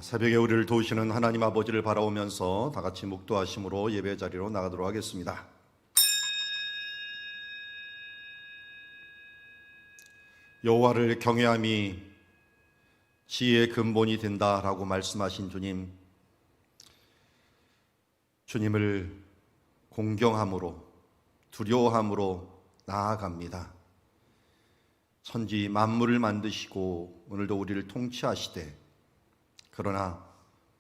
새벽에 우리를 도우시는 하나님 아버지를 바라보면서 다 같이 묵도하심으로 예배 자리로 나가도록 하겠습니다. 여호와를 경외함이 지혜의 근본이 된다라고 말씀하신 주님, 주님을 공경함으로 두려워함으로 나아갑니다. 천지 만물을 만드시고 오늘도 우리를 통치하시되 그러나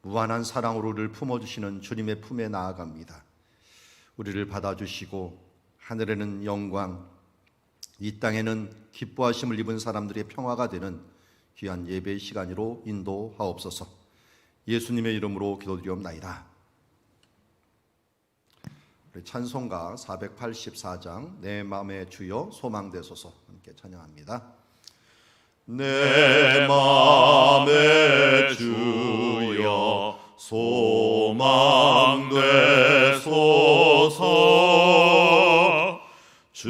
무한한 사랑으로 우리를 품어주시는 주님의 품에 나아갑니다. 우리를 받아주시고 하늘에는 영광, 이 땅에는 기뻐하심을 입은 사람들의 평화가 되는 귀한 예배의 시간으로 인도하옵소서. 예수님의 이름으로 기도드리옵나이다. 우리 찬송가 484장 내 마음의 주여 소망되소서 함께 찬양합니다. 내 맘의 주여 소망되소서. 주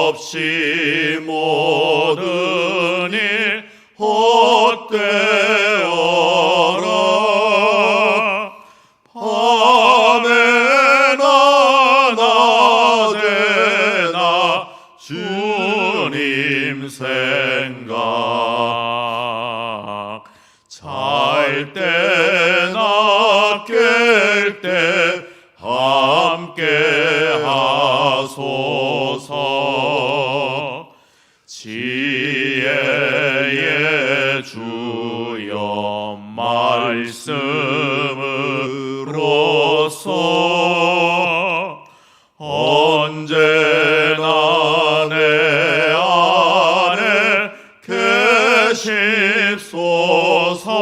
없이 모든 일 헛되어라. 밤에나 낮에나 주님 생각, 잘 때나 깰 때 함께 하소서. 지혜의 주여 말씀으로써 언제나 내 안에 계십소서.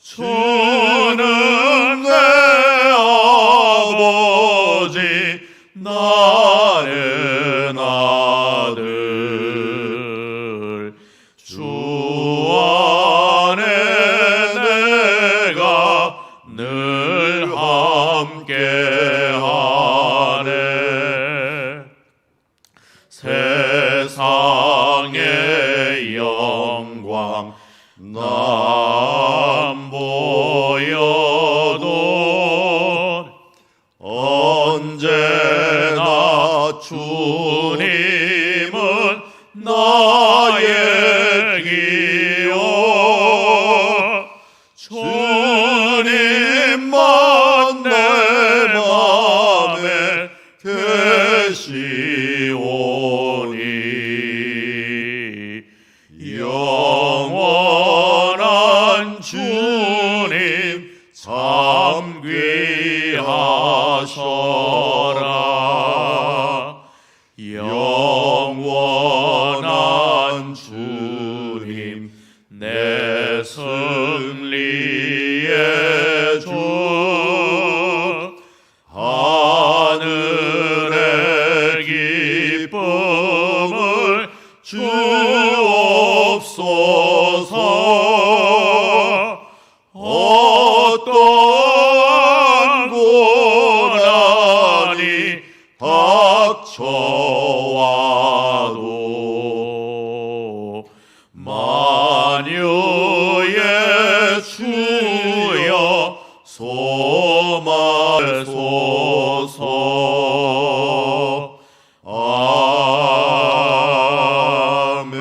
주는 내 아버지 나는 아들. 주 안에 내가 늘 함께하네. 세상의 영광 난 보여도 언제나 주님은 나의 기요. 주님만 내 맘에 계시오니 영원한 주님 참 귀하셔라. 영원한 주님 내 승리의 주. 하늘의 기쁨을 주옵소서. 어떠한 고난이 닥쳐와도 만유의 주여 소망하소서. 아멘.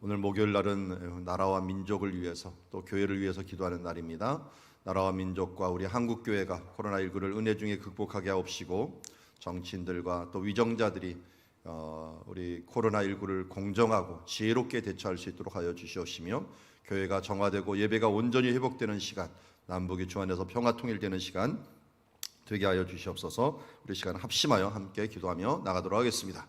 오늘 목요일 날은 나라와 민족을 위해서 또 교회를 위해서 기도하는 날입니다. 나라와 민족과 우리 한국교회가 코로나19를 은혜 중에 극복하게 하옵시고, 정치인들과 또 위정자들이 우리 코로나19를 공정하고 지혜롭게 대처할 수 있도록 하여 주시옵시며, 교회가 정화되고 예배가 온전히 회복되는 시간, 남북이 주안에서 평화 통일되는 시간 되게 하여 주시옵소서. 우리 시간 합심하여 함께 기도하며 나가도록 하겠습니다.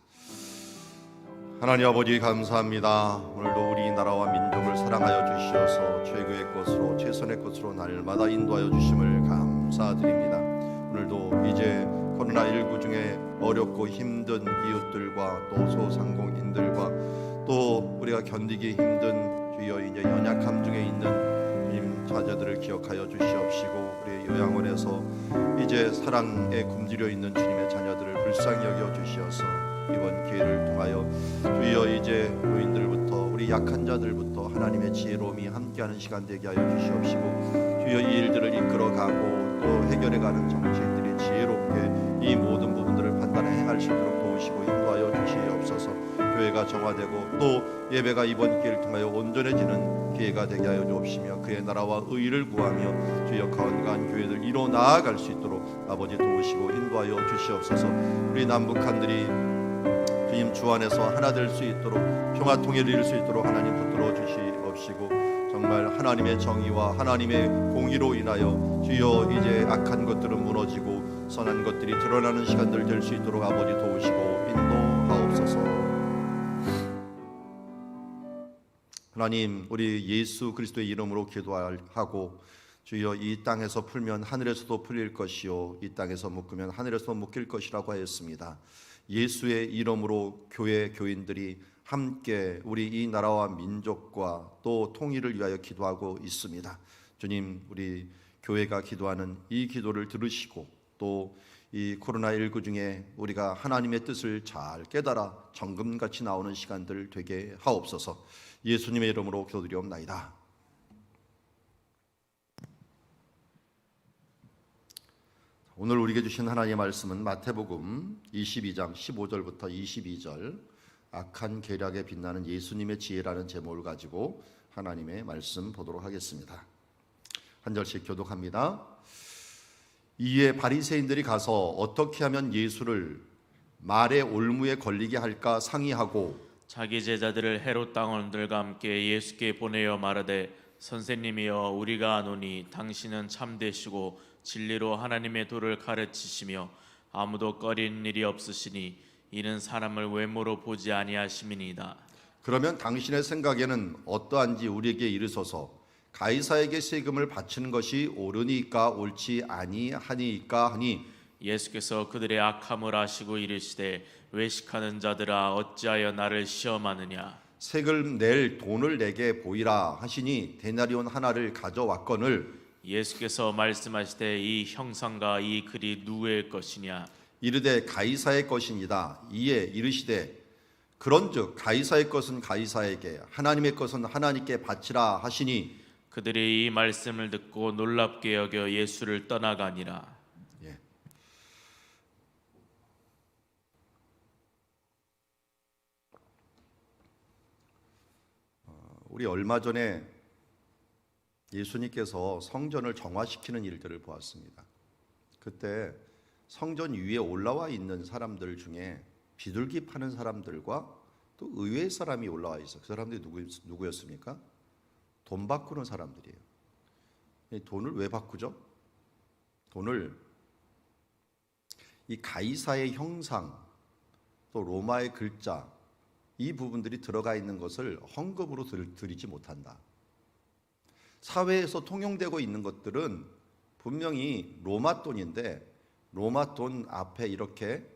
하나님 아버지 감사합니다. 오늘도 우리 나라와 민족을 사랑하여 주시어서 최고의 것으로 최선의 것으로 날마다 인도하여 주심을 감사드립니다. 오늘도 이제 코로나19 중에 어렵고 힘든 이웃들과 또 소상공인들과 또 우리가 견디기 힘든 주여 이제 연약함 중에 있는 주님 자녀들을 기억하여 주시옵시고, 우리 요양원에서 이제 사랑에 굶주려 있는 주님의 자녀들을 불쌍히 여겨 주시어서 이번 기회를 통하여 주여 이제 노인들부터 우리 약한 자들부터 하나님의 지혜로움이 함께하는 시간 되게 하여 주시옵시고 주여 이 일들을 이끌어가고 또 해결해가는 정치인들이 지혜롭게 이 모든 부분들을 판단해 행할 수 있도록 도우시고 인도하여 주시옵소서. 교회가 정화되고 또 예배가 이번 기회를 통하여 온전해지는 기회가 되게 하여 주옵시며 그의 나라와 의를 구하며 주여 건강한 교회들 이뤄 나아갈 수 있도록 아버지 도우시고 인도하여 주시옵소서. 우리 남북한들이 주님 주 안에서 하나 될 수 있도록 평화 통일을 이룰 수 있도록 하나님 붙들어 주시옵시고 정말 하나님의 정의와 하나님의 공의로 인하여 주여 이제 악한 것들은 무너지고 선한 것들이 드러나는 시간들 될 수 있도록 아버지 도우시고 인도하옵소서. 하나님 우리 예수 그리스도의 이름으로 기도하고 주여 이 땅에서 풀면 하늘에서도 풀릴 것이요 이 땅에서 묶으면 하늘에서도 묶일 것이라고 하였습니다. 예수의 이름으로 교회 교인들이 함께 우리 이 나라와 민족과 또 통일을 위하여 기도하고 있습니다. 주님 우리 교회가 기도하는 이 기도를 들으시고 또 이 코로나19 중에 우리가 하나님의 뜻을 잘 깨달아 정금같이 나오는 시간들 되게 하옵소서. 예수님의 이름으로 기도드리옵나이다. 오늘 우리에게 주신 하나님의 말씀은 마태복음 22장 15절부터 22절 악한 계략에 빛나는 예수님의 지혜라는 제목을 가지고 하나님의 말씀 보도록 하겠습니다. 한 절씩 교독합니다. 이에 바리새인들이 가서 어떻게 하면 예수를 말의 올무에 걸리게 할까 상의하고 자기 제자들을 헤롯 당원들과 함께 예수께 보내어 말하되 선생님이여 우리가 아노니 당신은 참되시고 진리로 하나님의 도를 가르치시며 아무도 꺼리는 일이 없으시니 이는 사람을 외모로 보지 아니하심이니이다. 그러면 당신의 생각에는 어떠한지 우리에게 이르소서. 가이사에게 세금을 바치는 것이 옳으니까 옳지 아니하니까 하니 예수께서 그들의 악함을 아시고 이르시되 외식하는 자들아 어찌하여 나를 시험하느냐. 세금 낼 돈을 내게 보이라 하시니 데나리온 하나를 가져왔거늘 예수께서 말씀하시되 이 형상과 이 글이 누구의 것이냐. 이르되 가이사의 것이니이다. 이에 이르시되 그런즉 가이사의 것은 가이사에게 하나님의 것은 하나님께 바치라 하시니 그들이 이 말씀을 듣고 놀랍게 여겨 예수를 떠나가니라. 우리 얼마 전에 예수님께서 성전을 정화시키는 일들을 보았습니다. 그때 성전 위에 올라와 있는 사람들 중에 비둘기 파는 사람들과 또 의외의 사람이 올라와 있어요. 그 사람들이 누구였습니까? 돈 바꾸는 사람들이에요. 돈을 왜 바꾸죠? 돈을 이 가이사의 형상 또 로마의 글자 이 부분들이 들어가 있는 것을 헌금으로 드리지 못한다. 사회에서 통용되고 있는 것들은 분명히 로마 돈인데 로마 돈 앞에 이렇게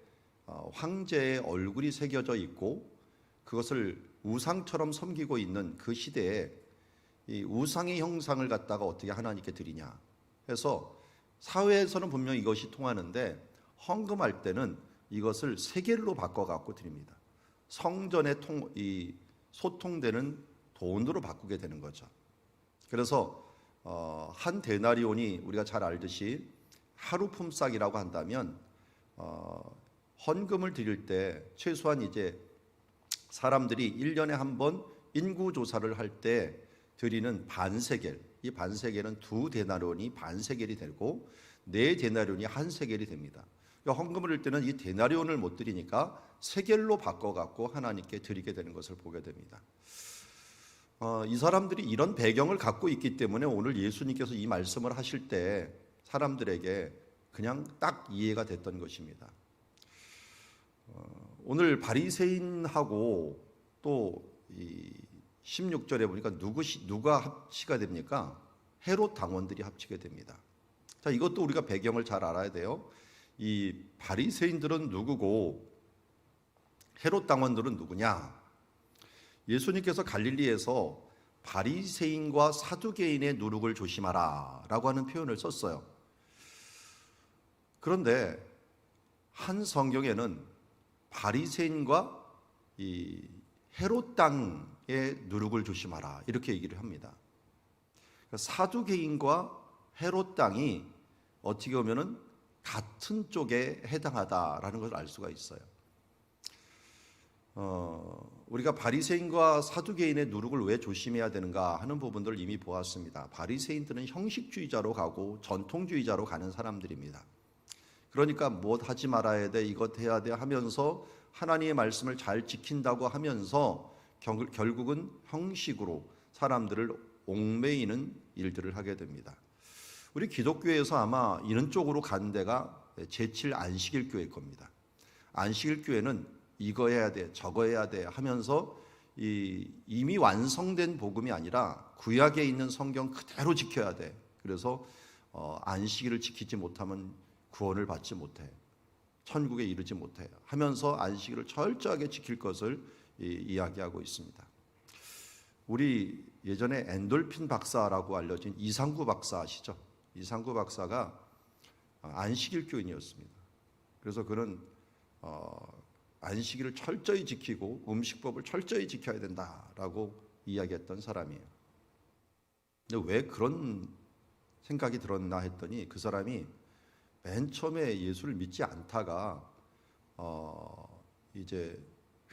황제의 얼굴이 새겨져 있고 그것을 우상처럼 섬기고 있는 그 시대에 이 우상의 형상을 갖다가 어떻게 하나님께 드리냐 해서 사회에서는 분명히 이것이 통하는데 헌금할 때는 이것을 세겔로 바꿔갖고 드립니다. 성전에 소통되는 돈으로 바꾸게 되는 거죠. 그래서 한 데나리온이 우리가 잘 알듯이 하루 품삯이라고 한다면 헌금을 드릴 때 최소한 이제 사람들이 1년에 한 번 인구 조사를 할 때 드리는 반세겔, 이 반세겔은 2데나리온이 반세겔이 되고 4데나리온이 1세겔이 됩니다. 그러니까 헌금을 드릴 때는 이 데나리온을 못 드리니까 세겔로 바꿔갖고 하나님께 드리게 되는 것을 보게 됩니다. 이 사람들이 이런 배경을 갖고 있기 때문에 오늘 예수님께서 이 말씀을 하실 때 사람들에게 그냥 딱 이해가 됐던 것입니다. 오늘 바리새인하고 또 이 16절에 보니까 누가 합치가 됩니까? 헤롯 당원들이 합치게 됩니다. 자, 이것도 우리가 배경을 잘 알아야 돼요. 이 바리새인들은 누구고 헤롯 당원들은 누구냐? 예수님께서 갈릴리에서 바리새인과 사두개인의 누룩을 조심하라라고 하는 표현을 썼어요. 그런데 한 성경에는 바리새인과 이 헤롯 땅의 누룩을 조심하라 이렇게 얘기를 합니다. 그러니까 사두개인과 헤롯 땅이 어떻게 보면은 같은 쪽에 해당하다라는 것을 알 수가 있어요. 우리가 바리새인과 사두개인의 누룩을 왜 조심해야 되는가 하는 부분들을 이미 보았습니다. 바리새인들은 형식주의자로 가고 전통주의자로 가는 사람들입니다. 그러니까 무엇 하지 말아야 돼, 이것 해야 돼 하면서 하나님의 말씀을 잘 지킨다고 하면서 결국은 형식으로 사람들을 옥매이는 일들을 하게 됩니다. 우리 기독교에서 아마 이런 쪽으로 간 데가 제7 안식일 교회일 겁니다. 안식일 교회는 이거 해야 돼, 저거 해야 돼 하면서 이미 완성된 복음이 아니라 구약에 있는 성경 그대로 지켜야 돼. 그래서 안식일을 지키지 못하면 구원을 받지 못해, 천국에 이르지 못해 하면서 안식일을 철저하게 지킬 것을 이야기하고 있습니다. 우리 예전에 엔돌핀 박사라고 알려진 이상구 박사 아시죠? 이상구 박사가 안식일 교인이었습니다. 그래서 그는 안식일을 철저히 지키고 음식법을 철저히 지켜야 된다라고 이야기했던 사람이에요. 근데 왜 그런 생각이 들었나 했더니 그 사람이 맨 처음에 예수를 믿지 않다가 이제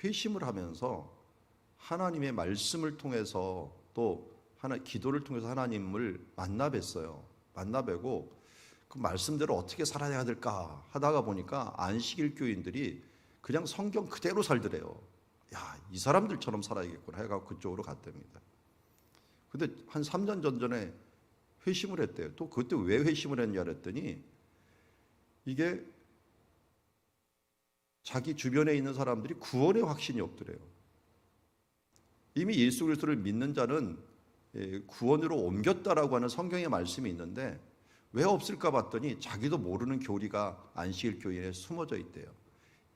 회심을 하면서 하나님의 말씀을 통해서 또 기도를 통해서 하나님을 만나 뵀어요. 만나 뵈고 그 말씀대로 어떻게 살아야 될까 하다가 보니까 안식일 교인들이 그냥 성경 그대로 살더래요. 야, 이 사람들처럼 살아야겠구나 해가지고 그쪽으로 갔답니다. 근데 한 3년 전에 회심을 했대요. 또 그때 왜 회심을 했냐 그랬더니 이게 자기 주변에 있는 사람들이 구원의 확신이 없더래요. 이미 예수 그리스도를 믿는 자는 구원으로 옮겼다라고 하는 성경의 말씀이 있는데 왜 없을까 봤더니 자기도 모르는 교리가 안식일 교인에 숨어져 있대요.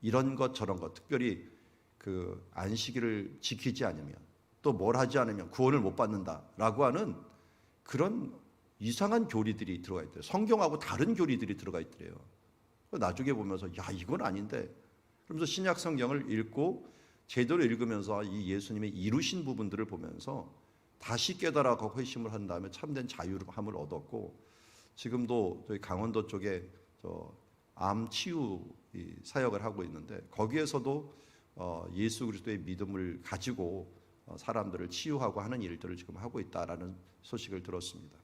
이런 것 저런 것, 특별히 그 안식일을 지키지 않으면 또 뭘 하지 않으면 구원을 못 받는다라고 하는 그런 이상한 교리들이 들어가 있대요. 성경하고 다른 교리들이 들어가 있더래요. 나중에 보면서 야, 이건 아닌데 그러면서 신약 성경을 읽고 제대로 읽으면서 이 예수님의 이루신 부분들을 보면서 다시 깨달아가고 회심을 한 다음에 참된 자유함을 얻었고 지금도 저희 강원도 쪽에 암 치유 사역을 하고 있는데 거기에서도 예수 그리스도의 믿음을 가지고 사람들을 치유하고 하는 일들을 지금 하고 있다라는 소식을 들었습니다.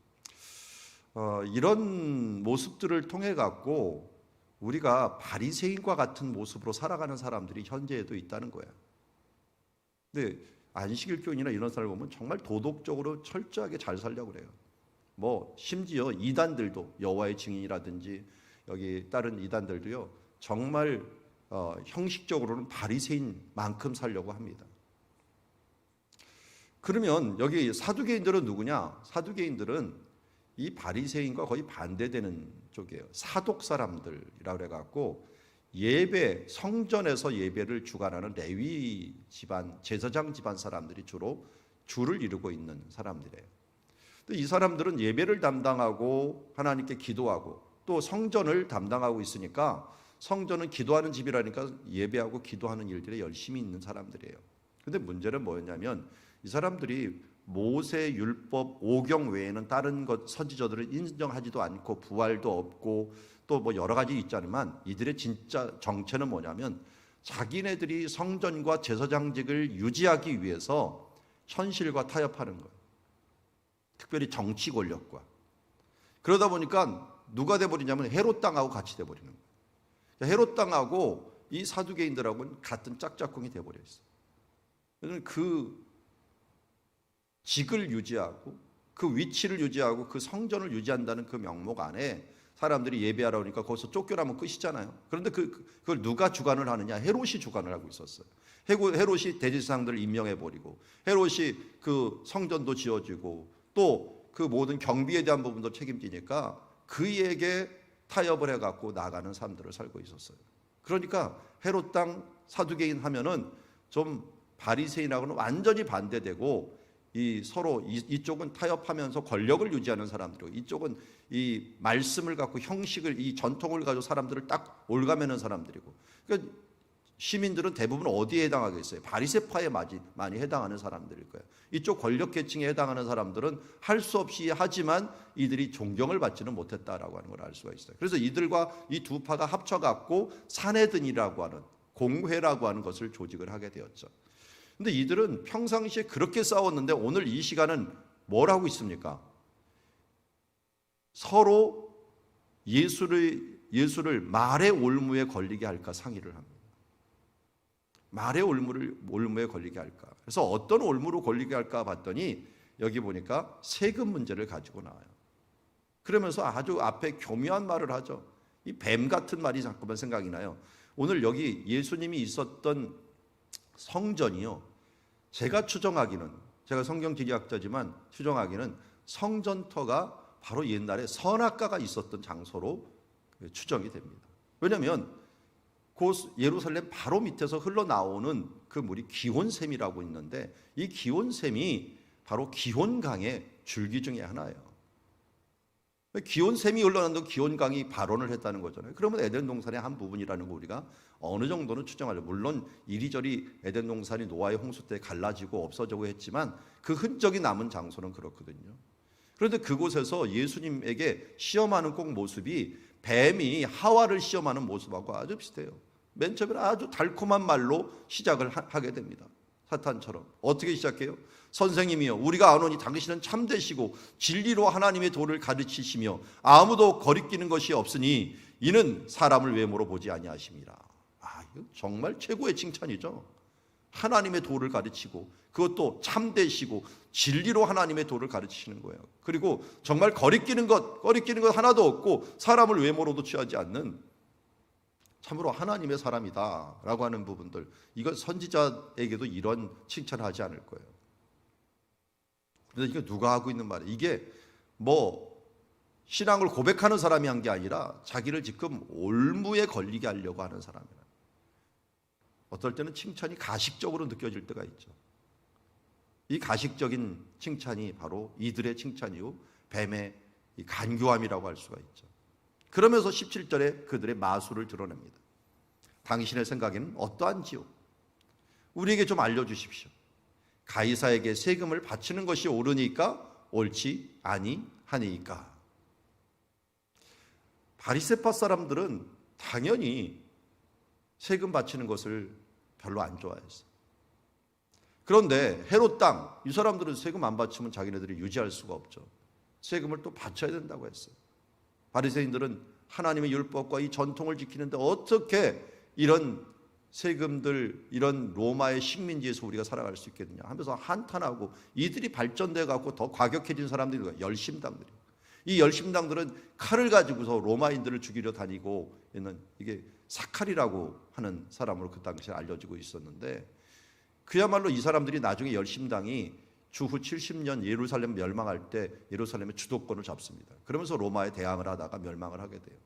이런 모습들을 통해 갖고 우리가 바리새인과 같은 모습으로 살아가는 사람들이 현재에도 있다는 거예요. 근데 안식일 교인이나 이런 사람을 보면 정말 도덕적으로 철저하게 잘 살려고 그래요. 뭐 심지어 이단들도 여호와의 증인이라든지 여기 다른 이단들도요 정말 형식적으로는 바리새인만큼 살려고 합니다. 그러면 여기 사두개인들은 누구냐? 사두개인들은 이 바리새인과 거의 반대되는 쪽이에요. 사독 사람들이라고 그래갖고 예배, 성전에서 예배를 주관하는 레위 집안, 제사장 집안 사람들이 주로 주를 이루고 있는 사람들이에요. 이 사람들은 예배를 담당하고 하나님께 기도하고 또 성전을 담당하고 있으니까 성전은 기도하는 집이라니까 예배하고 기도하는 일들에 열심히 있는 사람들이에요. 근데 문제는 뭐였냐면 이 사람들이 모세 율법 5경 외에는 다른 것 선지자들을 인정하지도 않고 부활도 없고 또 뭐 여러 가지 있잖지만 이들의 진짜 정체는 뭐냐면 자기네들이 성전과 제사장직을 유지하기 위해서 현실과 타협하는 거예요. 특별히 정치 권력과. 그러다 보니까 누가 돼버리냐면 헤롯 땅하고 같이 돼버리는 거예요. 헤롯 땅하고 이 사두개인들하고는 같은 짝짝꿍이 돼버려 있어요. 그래서 그 직을 유지하고 그 위치를 유지하고 그 성전을 유지한다는 그 명목 안에 사람들이 예배하라 그러니까 거기서 쫓겨나면 끝이잖아요. 그런데 그걸 누가 주관을 하느냐? 헤롯이 주관을 하고 있었어요. 헤롯이 대제사장들을 임명해버리고 헤롯이 그 성전도 지어주고 또 그 모든 경비에 대한 부분도 책임지니까 그에게 타협을 해갖고 나가는 삶들을 살고 있었어요. 그러니까 헤롯 땅 사두개인 하면은 좀 바리새인하고는 완전히 반대되고 서로 이쪽은 타협하면서 권력을 유지하는 사람들이고 이쪽은 이 말씀을 갖고 형식을 이 전통을 가지고 사람들을 딱 올가매는 사람들이고 그러니까 시민들은 대부분 어디에 해당하겠어요? 바리새파에 많이 해당하는 사람들일 거예요. 이쪽 권력 계층에 해당하는 사람들은 할 수 없이 하지만 이들이 존경을 받지는 못했다라고 하는 걸 알 수가 있어요. 그래서 이들과 이 두 파가 합쳐갖고 산헤든이라고 하는 공회라고 하는 것을 조직을 하게 되었죠. 근데 이들은 평상시에 그렇게 싸웠는데 오늘 이 시간은 뭘 하고 있습니까? 서로 예수를 말의 올무에 걸리게 할까 상의를 합니다. 말의 올무에 걸리게 할까. 그래서 어떤 올무로 걸리게 할까 봤더니 여기 보니까 세금 문제를 가지고 나와요. 그러면서 아주 앞에 교묘한 말을 하죠. 이 뱀 같은 말이 자꾸만 생각이 나요. 오늘 여기 예수님이 있었던 성전이요. 제가 성경 지리학자지만 추정하기는 성전터가 바로 옛날에 선악가가 있었던 장소로 추정이 됩니다. 왜냐하면 그 예루살렘 바로 밑에서 흘러나오는 그 물이 기혼샘이라고 있는데 이 기혼샘이 바로 기혼강의 줄기 중에 하나예요. 기혼샘이 흘러나오는 기혼강이 발원을 했다는 거잖아요. 그러면 에덴 동산의 한 부분이라는 거 우리가 어느 정도는 추정하죠. 물론 이리저리 에덴 동산이 노아의 홍수 때 갈라지고 없어지고 했지만 그 흔적이 남은 장소는 그렇거든요. 그런데 그곳에서 예수님에게 시험하는 꼭 모습이 뱀이 하와를 시험하는 모습하고 아주 비슷해요. 맨 처음에 아주 달콤한 말로 시작을 하게 됩니다. 사탄처럼. 어떻게 시작해요? 선생님이여, 우리가 아노니 당신은 참되시고 진리로 하나님의 도를 가르치시며 아무도 거리끼는 것이 없으니 이는 사람을 외모로 보지 아니하심이라. 이거 정말 최고의 칭찬이죠. 하나님의 도를 가르치고 그것도 참되시고 진리로 하나님의 도를 가르치시는 거예요. 그리고 정말 거리끼는 것 하나도 없고 사람을 외모로도 취하지 않는 참으로 하나님의 사람이다라고 하는 부분들, 이건 선지자에게도 이런 칭찬을 하지 않을 거예요. 그래서 이게 누가 하고 있는 말이에요? 이게 신앙을 고백하는 사람이 한 게 아니라 자기를 지금 올무에 걸리게 하려고 하는 사람이에요. 어떨 때는 칭찬이 가식적으로 느껴질 때가 있죠. 이 가식적인 칭찬이 바로 이들의 칭찬이요, 뱀의 이 간교함이라고 할 수가 있죠. 그러면서 17절에 그들의 마술을 드러냅니다. 당신의 생각에는 어떠한지요? 우리에게 좀 알려주십시오. 가이사에게 세금을 바치는 것이 옳으니까 옳지 아니하니까. 바리새파 사람들은 당연히 세금 바치는 것을 별로 안 좋아했어요. 그런데 헤롯 땅, 이 사람들은 세금 안 바치면 자기네들이 유지할 수가 없죠. 세금을 또 바쳐야 된다고 했어요. 바리새인들은 하나님의 율법과 이 전통을 지키는데 어떻게 이런 세금들, 이런 로마의 식민지에서 우리가 살아갈 수 있겠느냐 하면서 한탄하고, 이들이 발전돼 갖고 더 과격해진 사람들이 열심당들이에요. 이 열심당들은 칼을 가지고서 로마인들을 죽이려 다니고 있는, 이게 사칼이라고 하는 사람으로 그 당시에 알려지고 있었는데, 그야말로 이 사람들이 나중에 열심당이 주후 70년 예루살렘 멸망할 때 예루살렘의 주도권을 잡습니다. 그러면서 로마에 대항을 하다가 멸망을 하게 돼요.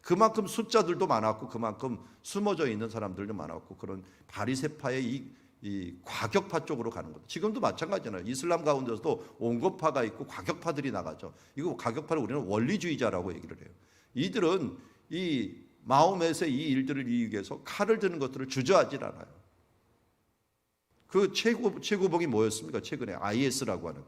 그만큼 숫자들도 많았고 그만큼 숨어져 있는 사람들도 많았고, 그런 바리새파의 이 과격파 쪽으로 가는 거죠. 지금도 마찬가지잖아요. 이슬람 가운데서도 온건파가 있고 과격파들이 나가죠. 이거 과격파를 우리는 원리주의자라고 얘기를 해요. 이들은 이 마호멧의 이 일들을 이기기 위해서 칼을 드는 것들을 주저하지 않아요. 그 최고봉이 뭐였습니까? 최근에 IS라고 하는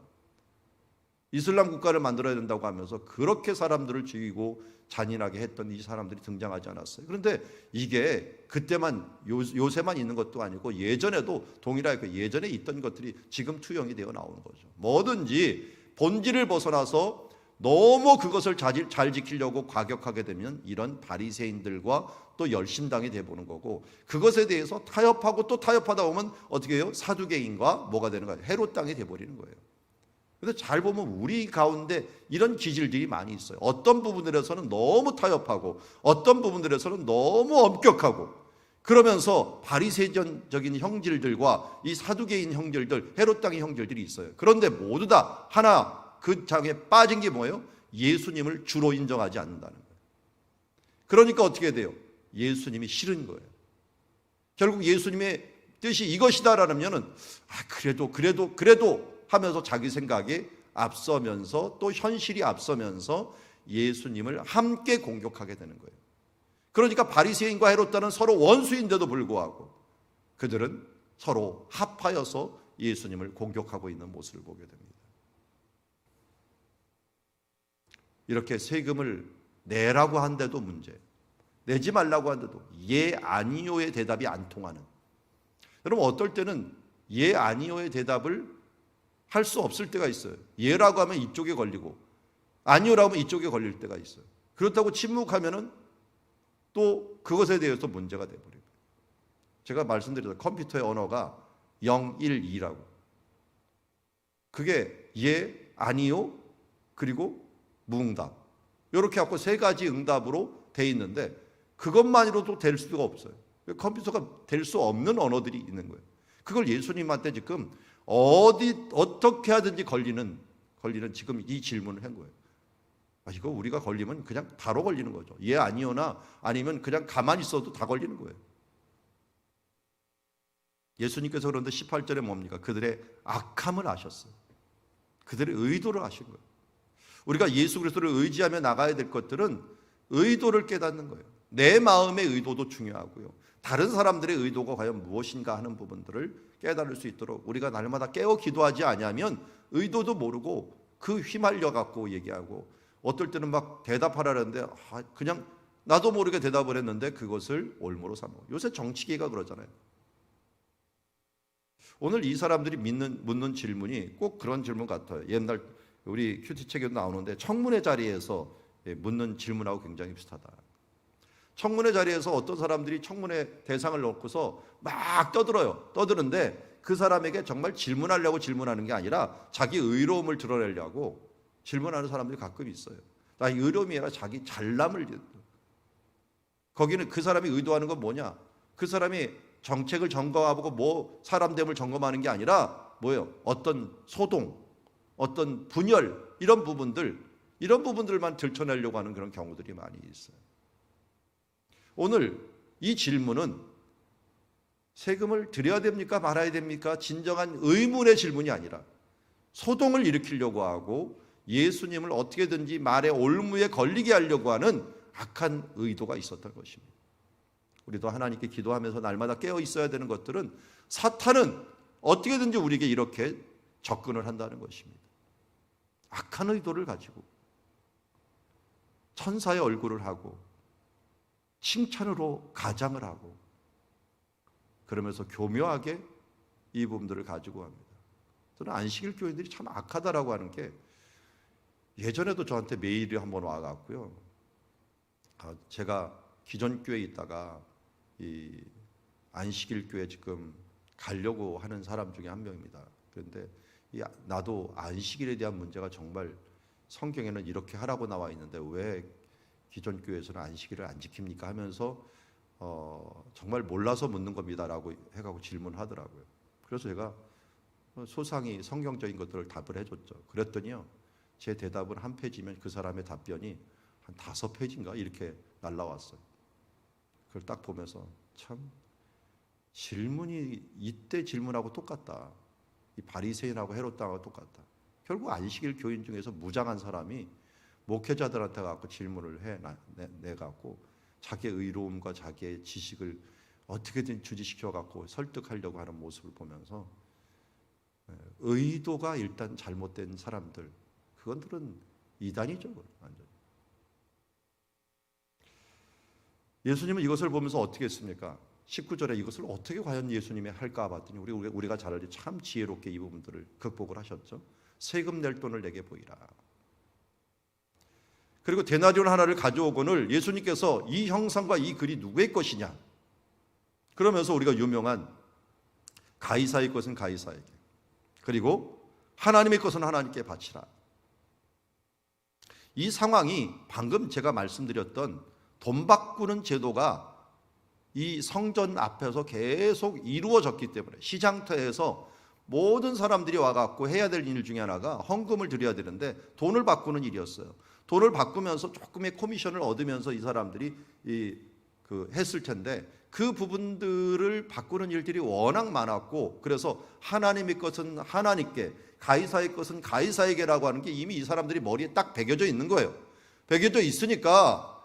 이슬람 국가를 만들어야 된다고 하면서 그렇게 사람들을 죽이고 잔인하게 했던 이 사람들이 등장하지 않았어요. 그런데 이게 그때만 요새만 있는 것도 아니고 예전에도 동일하게 예전에 있던 것들이 지금 투영이 되어 나오는 거죠. 뭐든지 본질을 벗어나서 너무 그것을 잘 지키려고 과격하게 되면 이런 바리새인들과 또 열심당이 돼보는 거고, 그것에 대해서 타협하고 또 타협하다 보면 어떻게 해요? 사두개인과 뭐가 되는 거예요? 헤롯 땅이 돼버리는 거예요. 그런데 잘 보면 우리 가운데 이런 기질들이 많이 있어요. 어떤 부분들에서는 너무 타협하고 어떤 부분들에서는 너무 엄격하고, 그러면서 바리새인적인 형질들과 이 사두개인 형질들, 헤롯 땅의 형질들이 있어요. 그런데 모두 다 하나 그 장에 빠진 게 뭐예요? 예수님을 주로 인정하지 않는다는 거예요. 그러니까 어떻게 돼요? 예수님이 싫은 거예요. 결국 예수님의 뜻이 이것이다라면은 그래도 하면서 자기 생각에 앞서면서 또 현실이 앞서면서 예수님을 함께 공격하게 되는 거예요. 그러니까 바리새인과 헤롯다는 서로 원수인데도 불구하고 그들은 서로 합하여서 예수님을 공격하고 있는 모습을 보게 됩니다. 이렇게 세금을 내라고 한데도 문제, 내지 말라고 한데도 예 아니요의 대답이 안 통하는, 여러분 어떨 때는 예 아니요의 대답을 할 수 없을 때가 있어요. 예라고 하면 이쪽에 걸리고 아니요라고 하면 이쪽에 걸릴 때가 있어요. 그렇다고 침묵하면은 또 그것에 대해서 문제가 돼버려요. 제가 말씀드렸죠. 컴퓨터의 언어가 0, 1, 2라고. 그게 예, 아니요, 그리고 무응답. 이렇게 갖고 세 가지 응답으로 돼 있는데 그것만으로도 될 수가 없어요. 컴퓨터가 될 수 없는 언어들이 있는 거예요. 그걸 예수님한테 지금 어떻게 하든지 걸리는 지금 이 질문을 한 거예요. 이거 우리가 걸리면 그냥 바로 걸리는 거죠. 예, 아니요나 아니면 그냥 가만히 있어도 다 걸리는 거예요. 예수님께서 그런데 18절에 뭡니까? 그들의 악함을 아셨어요. 그들의 의도를 아신 거예요. 우리가 예수 그리스도를 의지하며 나가야 될 것들은 의도를 깨닫는 거예요. 내 마음의 의도도 중요하고요. 다른 사람들의 의도가 과연 무엇인가 하는 부분들을 깨달을 수 있도록 우리가 날마다 깨어 기도하지 않으면 의도도 모르고 그 휘말려 갖고 얘기하고, 어떨 때는 막 대답하라는데 그냥 나도 모르게 대답을 했는데 그것을 올무로 삼고. 요새 정치계가 그러잖아요. 오늘 이 사람들이 묻는 질문이 꼭 그런 질문 같아요. 옛날 우리 큐티책에도 나오는데 청문회 자리에서 묻는 질문하고 굉장히 비슷하다. 청문회 자리에서 어떤 사람들이 청문회 대상을 놓고서 막 떠드는데 그 사람에게 정말 질문하려고 질문하는 게 아니라 자기 의로움을 드러내려고 질문하는 사람들이 가끔 있어요. 나 의로움이 아니라 자기 잘남을. 거기는 그 사람이 의도하는 건 뭐냐? 그 사람이 정책을 점검하고 뭐 사람됨을 점검하는 게 아니라 뭐예요? 어떤 소동, 어떤 분열, 이런 부분들만 들춰내려고 하는 그런 경우들이 많이 있어요. 오늘 이 질문은 세금을 드려야 됩니까? 말아야 됩니까? 진정한 의문의 질문이 아니라 소동을 일으키려고 하고 예수님을 어떻게든지 말의 올무에 걸리게 하려고 하는 악한 의도가 있었던 것입니다. 우리도 하나님께 기도하면서 날마다 깨어 있어야 되는 것들은 사탄은 어떻게든지 우리에게 이렇게 접근을 한다는 것입니다. 악한 의도를 가지고 천사의 얼굴을 하고 칭찬으로 가장을 하고 그러면서 교묘하게 이 부분들을 가지고 합니다. 저는 안식일 교인들이 참 악하다라고 하는 게, 예전에도 저한테 메일이 한번 와갖고요. 제가 기존 교회에 있다가 이 안식일 교회 지금 가려고 하는 사람 중에 한 명입니다. 그런데 나도 안식일에 대한 문제가 정말 성경에는 이렇게 하라고 나와 있는데 왜 기존 교회에서는 안식일을 안 지킵니까? 하면서 정말 몰라서 묻는 겁니다라고 해가지고 질문하더라고요. 그래서 제가 소상히 성경적인 것들을 답을 해줬죠. 그랬더니요, 제 대답은 한 페이지면 그 사람의 답변이 한 5페이지인가 이렇게 날라왔어요. 그걸 딱 보면서 참 질문이 이때 질문하고 똑같다. 이 바리새인하고 헤롯당하고 똑같다. 결국 안식일 교인 중에서 무장한 사람이 목회자들한테 갖고 질문을 내갖고 자기의 의로움과 자기의 지식을 어떻게든 주지시켜 갖고 설득하려고 하는 모습을 보면서 의도가 일단 잘못된 사람들, 그것들은 이단이죠. 완전. 예수님은 이것을 보면서 어떻게 했습니까? 19절에 이것을 어떻게 과연 예수님이 할까 봤더니 우리가 잘 알지 참 지혜롭게 이 부분들을 극복을 하셨죠. 세금 낼 돈을 내게 보이라. 그리고 데나리온 하나를 가져오거늘 예수님께서 이 형상과 이 글이 누구의 것이냐? 그러면서 우리가 유명한 가이사의 것은 가이사에게, 그리고 하나님의 것은 하나님께 바치라. 이 상황이 방금 제가 말씀드렸던 돈 바꾸는 제도가 이 성전 앞에서 계속 이루어졌기 때문에 시장터에서 모든 사람들이 와갖고 해야 될 일 중에 하나가 헌금을 드려야 되는데 돈을 바꾸는 일이었어요. 돈을 바꾸면서 조금의 코미션을 얻으면서 이 사람들이 했을 텐데 그 부분들을 바꾸는 일들이 워낙 많았고, 그래서 하나님의 것은 하나님께, 가이사의 것은 가이사에게라고 하는 게 이미 이 사람들이 머리에 딱 배겨져 있는 거예요. 배겨져 있으니까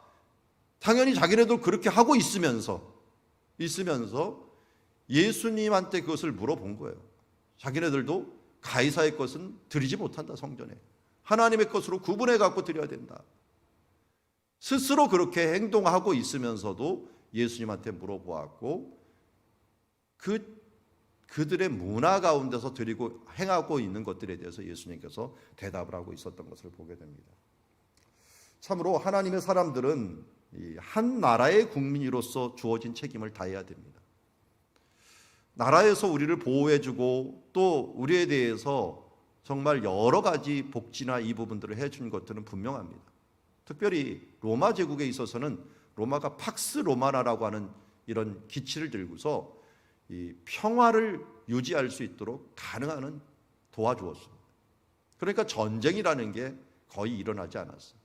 당연히 자기네도 그렇게 하고 있으면서 예수님한테 그것을 물어본 거예요. 자기네들도 가이사의 것은 드리지 못한다. 성전에 하나님의 것으로 구분해 갖고 드려야 된다. 스스로 그렇게 행동하고 있으면서도 예수님한테 물어보았고 그들의 문화 가운데서 드리고 행하고 있는 것들에 대해서 예수님께서 대답을 하고 있었던 것을 보게 됩니다. 참으로 하나님의 사람들은 한 나라의 국민으로서 주어진 책임을 다해야 됩니다. 나라에서 우리를 보호해주고 또 우리에 대해서 정말 여러 가지 복지나 이 부분들을 해준 것들은 분명합니다. 특별히 로마 제국에 있어서는 로마가 팍스 로마나라고 하는 이런 기치를 들고서 이 평화를 유지할 수 있도록 가능한 한 도와주었습니다. 그러니까 전쟁이라는 게 거의 일어나지 않았어요.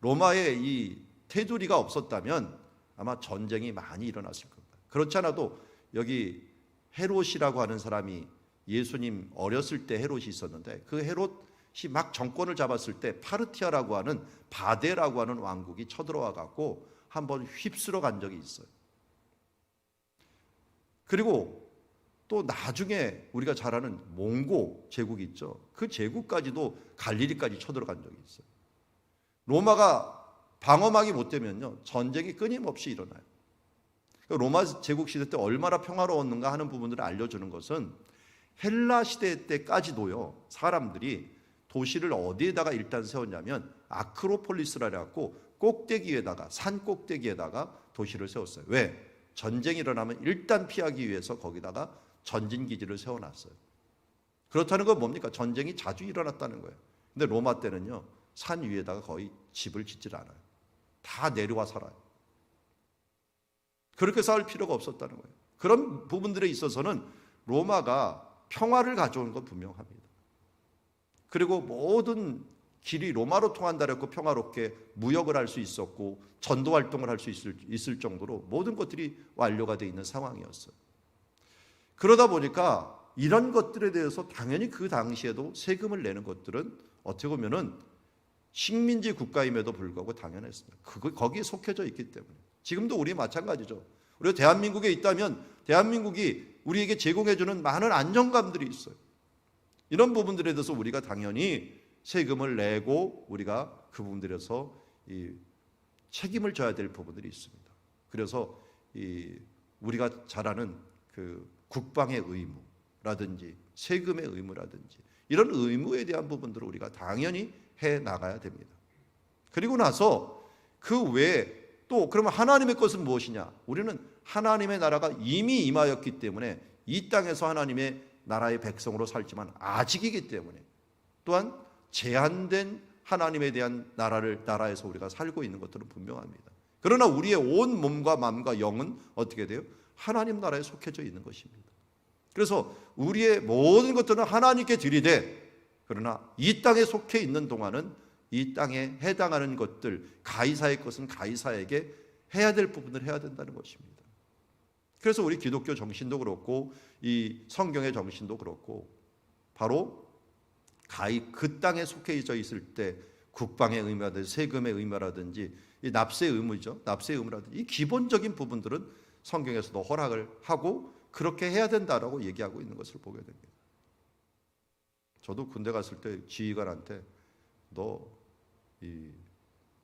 로마의 이 테두리가 없었다면 아마 전쟁이 많이 일어났을 겁니다. 그렇지 않아도 여기 헤롯이라고 하는 사람이 예수님 어렸을 때 헤롯이 있었는데 그 헤롯이 막 정권을 잡았을 때 파르티아라고 하는 바데라고 하는 왕국이 쳐들어와 갖고 한번 휩쓸어 간 적이 있어요. 그리고 또 나중에 우리가 잘 아는 몽고 제국이 있죠. 그 제국까지도 갈릴리까지 쳐들어간 적이 있어요. 로마가 방어막이 못 되면요 전쟁이 끊임없이 일어나요. 로마 제국 시대 때 얼마나 평화로웠는가 하는 부분들을 알려주는 것은 헬라 시대 때까지도요 사람들이 도시를 어디에다가 일단 세웠냐면 아크로폴리스라 해갖고 꼭대기에다가 산 꼭대기에다가 도시를 세웠어요. 왜? 전쟁이 일어나면 일단 피하기 위해서 거기다가 전진 기지를 세워놨어요. 그렇다는 건 뭡니까? 전쟁이 자주 일어났다는 거예요. 근데 로마 때는요 산 위에다가 거의 집을 짓질 않아요. 다 내려와 살아요. 그렇게 싸울 필요가 없었다는 거예요. 그런 부분들에 있어서는 로마가 평화를 가져온 건 분명합니다. 그리고 모든 길이 로마로 통한다 했고 평화롭게 무역을 할 수 있었고 전도 활동을 할 수 있을 정도로 모든 것들이 완료가 되어 있는 상황이었어요. 그러다 보니까 이런 것들에 대해서 당연히 그 당시에도 세금을 내는 것들은 어떻게 보면은 식민지 국가임에도 불구하고 당연했습니다. 거기에 속해져 있기 때문에. 지금도 우리 마찬가지죠. 우리가 대한민국에 있다면 대한민국이 우리에게 제공해주는 많은 안정감들이 있어요. 이런 부분들에 대해서 우리가 당연히 세금을 내고 우리가 그 부분들에서 이 책임을 져야 될 부분들이 있습니다. 그래서 우리가 잘 아는 그 국방의 의무라든지 세금의 의무라든지 이런 의무에 대한 부분들을 우리가 당연히 해 나가야 됩니다. 그리고 나서 그 외에 또 그러면 하나님의 것은 무엇이냐? 우리는 하나님의 나라가 이미 임하였기 때문에 이 땅에서 하나님의 나라의 백성으로 살지만 아직이기 때문에 또한 제한된 하나님에 대한 나라에서 우리가 살고 있는 것들은 분명합니다. 그러나 우리의 온 몸과 마음과 영은 어떻게 돼요? 하나님 나라에 속해져 있는 것입니다. 그래서 우리의 모든 것들은 하나님께 드리되 그러나 이 땅에 속해 있는 동안은 이 땅에 해당하는 것들 가이사의 것은 가이사에게 해야 될 부분을 해야 된다는 것입니다. 그래서 우리 기독교 정신도 그렇고 이 성경의 정신도 그렇고 바로 그 땅에 속해져 있을 때 국방의 의무라든지 세금의 의무라든지 이 납세의 의무죠. 납세의 의무라든지 이 기본적인 부분들은 성경에서도 허락을 하고 그렇게 해야 된다라고 얘기하고 있는 것을 보게 됩니다. 저도 군대 갔을 때 지휘관한테 너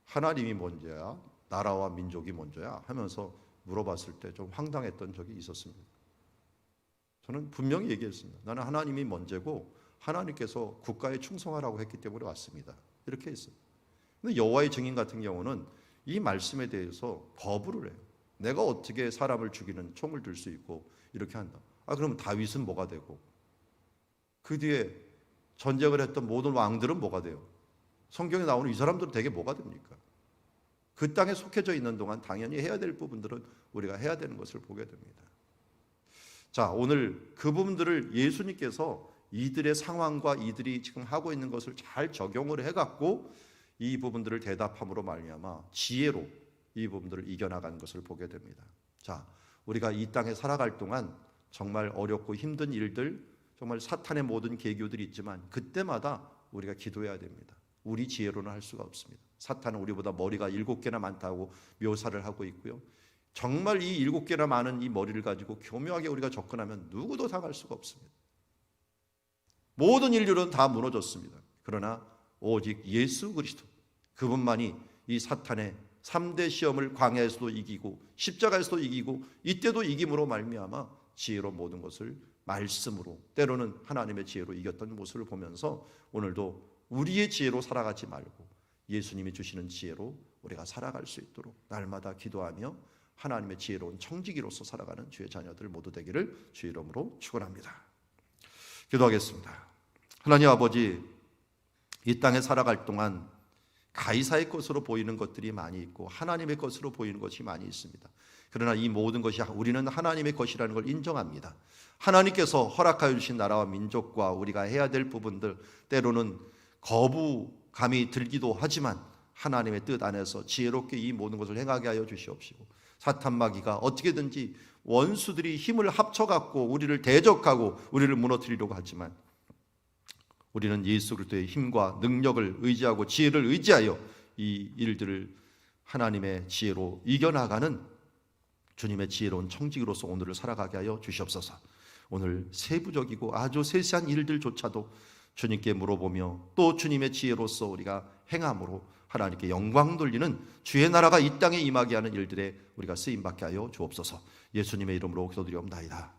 하나님이 먼저야 나라와 민족이 먼저야 하면서 물어봤을 때 좀 황당했던 적이 있었습니다. 저는 분명히 얘기했습니다. 나는 하나님이 먼저고 하나님께서 국가에 충성하라고 했기 때문에 왔습니다. 이렇게 했어요. 근데 여호와의 증인 같은 경우는 이 말씀에 대해서 거부를 해요. 내가 어떻게 사람을 죽이는 총을 들 수 있고 이렇게 한다. 그러면 다윗은 뭐가 되고 그 뒤에 전쟁을 했던 모든 왕들은 뭐가 돼요? 성경에 나오는 이 사람들은 대개 뭐가 됩니까? 그 땅에 속해져 있는 동안 당연히 해야 될 부분들은 우리가 해야 되는 것을 보게 됩니다. 자, 오늘 그 부분들을 예수님께서 이들의 상황과 이들이 지금 하고 있는 것을 잘 적용을 해갖고 이 부분들을 대답함으로 말미암아 지혜로 이 부분들을 이겨나가는 것을 보게 됩니다. 자, 우리가 이 땅에 살아갈 동안 정말 어렵고 힘든 일들, 정말 사탄의 모든 계교들이 있지만 그때마다 우리가 기도해야 됩니다. 우리 지혜로는 할 수가 없습니다. 사탄은 우리보다 머리가 7개나 많다고 묘사를 하고 있고요. 정말 이 7개나 많은 이 머리를 가지고 교묘하게 우리가 접근하면 누구도 당할 수가 없습니다. 모든 인류는 다 무너졌습니다. 그러나 오직 예수 그리스도, 그분만이 이 사탄의 3대 시험을 광야에서도 이기고 십자가에서도 이기고 이때도 이김으로 말미암아 지혜로 모든 것을 말씀으로, 때로는 하나님의 지혜로 이겼던 모습을 보면서 오늘도 우리의 지혜로 살아가지 말고 예수님이 주시는 지혜로 우리가 살아갈 수 있도록 날마다 기도하며 하나님의 지혜로운 청지기로서 살아가는 주의 자녀들 모두 되기를 주의 이름으로 축원합니다. 기도하겠습니다. 하나님 아버지, 이 땅에 살아갈 동안 가이사의 것으로 보이는 것들이 많이 있고 하나님의 것으로 보이는 것이 많이 있습니다. 그러나 이 모든 것이 우리는 하나님의 것이라는 걸 인정합니다. 하나님께서 허락하여 주신 나라와 민족과 우리가 해야 될 부분들, 때로는 거부감이 들기도 하지만 하나님의 뜻 안에서 지혜롭게 이 모든 것을 행하게 하여 주시옵시고, 사탄 마귀가 어떻게든지 원수들이 힘을 합쳐갖고 우리를 대적하고 우리를 무너뜨리려고 하지만 우리는 예수 그리스도의 힘과 능력을 의지하고 지혜를 의지하여 이 일들을 하나님의 지혜로 이겨나가는 주님의 지혜로운 청지기로서 오늘을 살아가게 하여 주시옵소서. 오늘 세부적이고 아주 세세한 일들조차도 주님께 물어보며 또 주님의 지혜로서 우리가 행함으로 하나님께 영광 돌리는 주의 나라가 이 땅에 임하게 하는 일들에 우리가 쓰임받게 하여 주옵소서. 예수님의 이름으로 기도드리옵나이다.